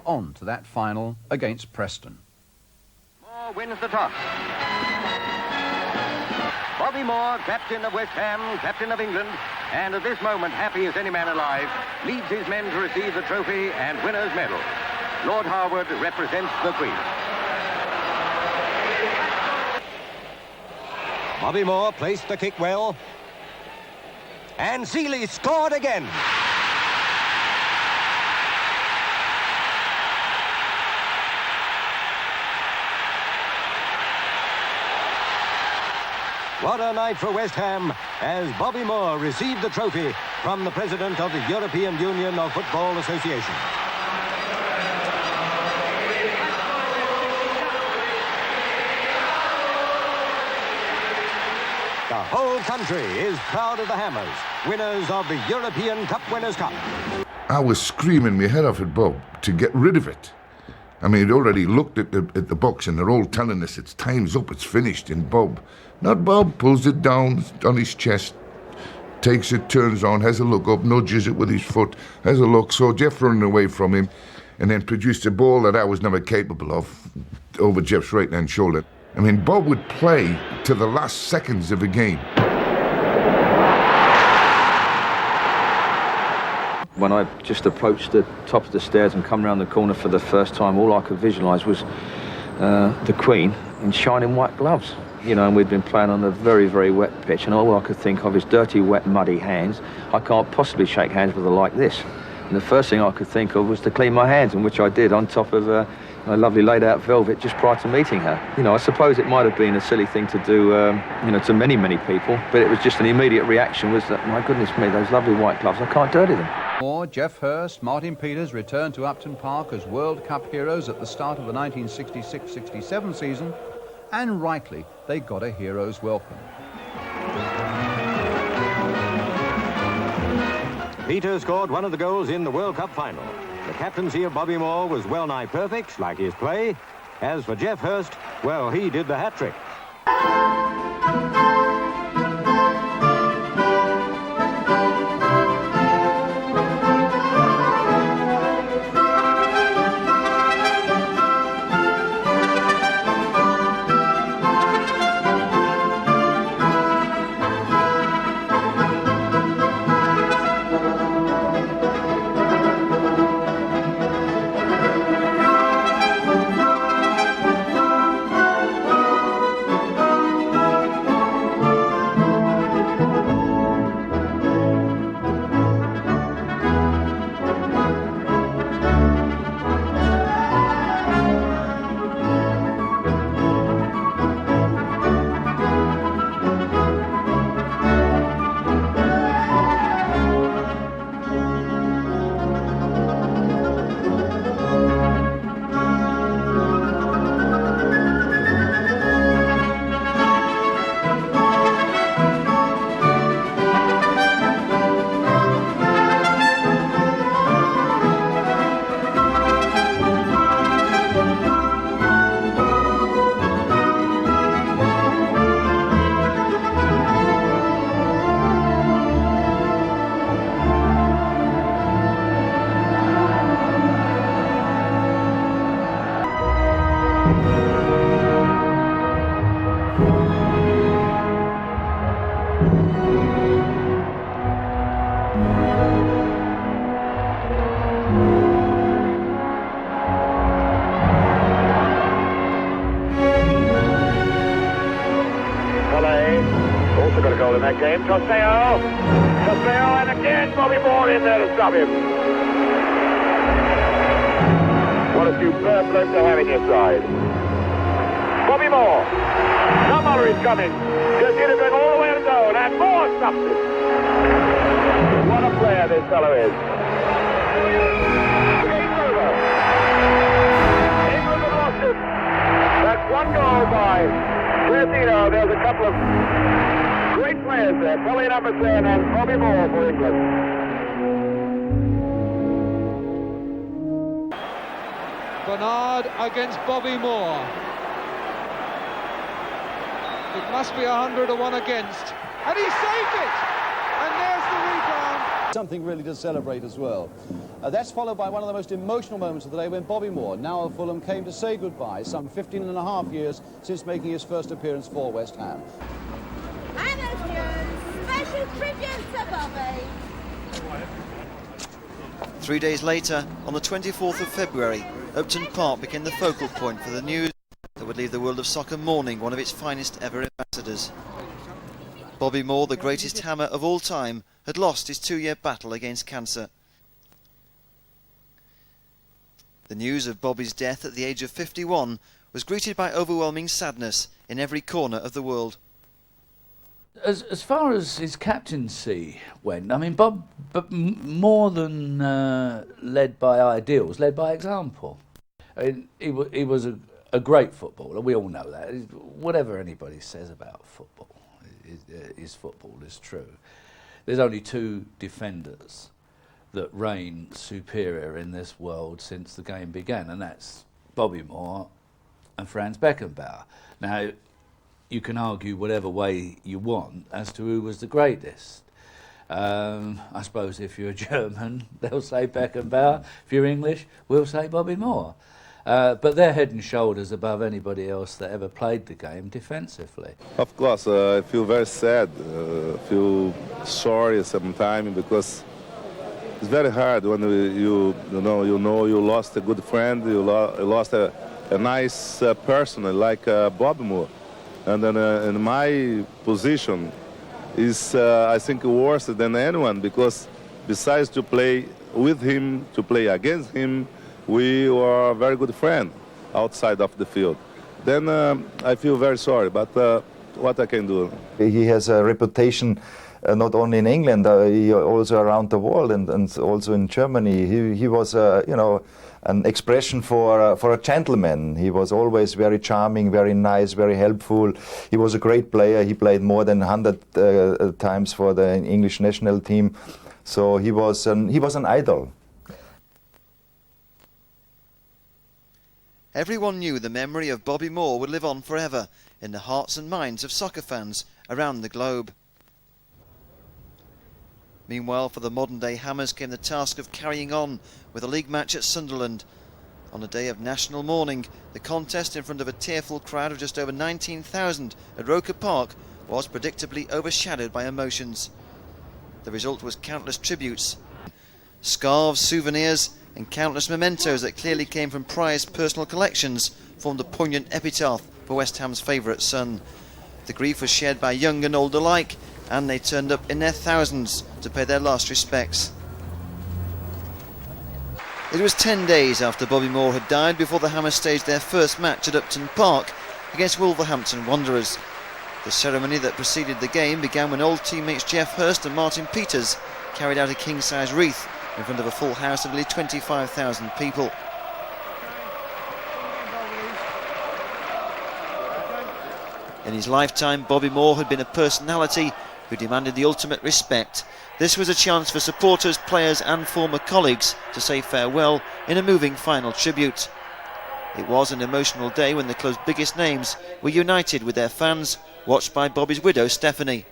On to that final against Preston. Moore wins the toss. Bobby Moore, captain of West Ham, captain of England, and at this moment, happy as any man alive, leads his men to receive the trophy and winner's medal. Lord Harwood represents the Queen. Bobby Moore placed the kick well. And Seeley scored again. What a night for West Ham as Bobby Moore received the trophy from the President of the European Union of Football Association. The whole country is proud of the Hammers, winners of the European Cup Winners' Cup. I was screaming my head off at Bob to get rid of it. I mean, he'd already looked at the box and they're all telling us it's time's up, it's finished. And Bob, not Bob, pulls it down on his chest, takes it, turns on, has a look up, nudges it with his foot, has a look, saw Jeff running away from him, and then produced a ball that I was never capable of over Jeff's right-hand shoulder. I mean, Bob would play to the last seconds of a game. When I just approached the top of the stairs and come around the corner for the first time, all I could visualise was the Queen in shining white gloves. You know, and we'd been playing on a very, very wet pitch, and all I could think of is dirty, wet, muddy hands. I can't possibly shake hands with her like this. And the first thing I could think of was to clean my hands, and which I did on top of a lovely laid-out velvet just prior to meeting her. You know, I suppose it might have been a silly thing to do, you know, to many, many people, but it was just an immediate reaction was that, my goodness me, those lovely white gloves, I can't dirty them. Moore, Geoff Hurst, Martin Peters returned to Upton Park as World Cup heroes at the start of the 1966-67 season, and rightly, they got a hero's welcome. Peter scored one of the goals in the World Cup final. The captaincy of Bobby Moore was well nigh perfect, like his play. As for Geoff Hurst, well, he did the hat-trick. Also got a goal in that game. Toseo, and again Bobby Moore in there to stop him. What a superb bloke to have in your side. Bobby Moore. Now Muller is coming. Just hit it all the way to goal, and Moore stops it. What a player this fellow is. Game over. England have lost it. That's one goal by Brazino. There's a couple of great players there. Pelé number 10 and Bobby Moore for England. Bernard against Bobby Moore. It must be 100 to 1 against. And he saved it! And there's the rebound. Something really to celebrate as well. That's followed by one of the most emotional moments of the day when Bobby Moore, now of Fulham, came to say goodbye, some 15 and a half years since making his first appearance for West Ham. Special tribute to Bobby. 3 days later, on the 24th of February, Upton Park became the focal point for the news that would leave the world of soccer mourning one of its finest ever ambassadors. Bobby Moore, the greatest hammer of all time, had lost his 2-year battle against cancer. The news of Bobby's death at the age of 51 was greeted by overwhelming sadness in every corner of the world. As far as his captaincy went, I mean, Bob, but more than led by ideals, led by example. I mean, he was a great footballer. We all know that. Whatever anybody says about football, his football is true. There's only 2 defenders that reign superior in this world since the game began, and that's Bobby Moore and Franz Beckenbauer. Now, you can argue whatever way you want as to who was the greatest. I suppose if you're German, they'll say Beckenbauer. If you're English, we'll say Bobby Moore. But they're head and shoulders above anybody else that ever played the game defensively. Of course, I feel very sad, feel sorry sometimes, because it's very hard when you lost a good friend, you lost a nice person like Bobby Moore. And then in my position is, I think, worse than anyone, because besides to play with him, to play against him, we were a very good friend outside of the field. Then I feel very sorry, but what I can do? He has a reputation not only in England, he also around the world, and also in Germany. He was, an expression for a gentleman. He was always very charming, very nice, very helpful. He was a great player. He played more than 100 times for the English national team. So he was an idol. Everyone knew the memory of Bobby Moore would live on forever in the hearts and minds of soccer fans around the globe. Meanwhile, for the modern-day Hammers came the task of carrying on with a league match at Sunderland. On a day of national mourning, the contest in front of a tearful crowd of just over 19,000 at Roker Park was predictably overshadowed by emotions. The result was countless tributes, scarves, souvenirs and countless mementos that clearly came from prized personal collections formed a poignant epitaph for West Ham's favourite son. The grief was shared by young and old alike, and they turned up in their thousands to pay their last respects. It was 10 days after Bobby Moore had died before the Hammers staged their first match at Upton Park against Wolverhampton Wanderers. The ceremony that preceded the game began when old teammates Geoff Hurst and Martin Peters carried out a king-size wreath in front of a full house of nearly 25,000 people. In his lifetime, Bobby Moore had been a personality who demanded the ultimate respect. This was a chance for supporters, players and former colleagues to say farewell in a moving final tribute. It was an emotional day when the club's biggest names were united with their fans, watched by Bobby's widow Stephanie.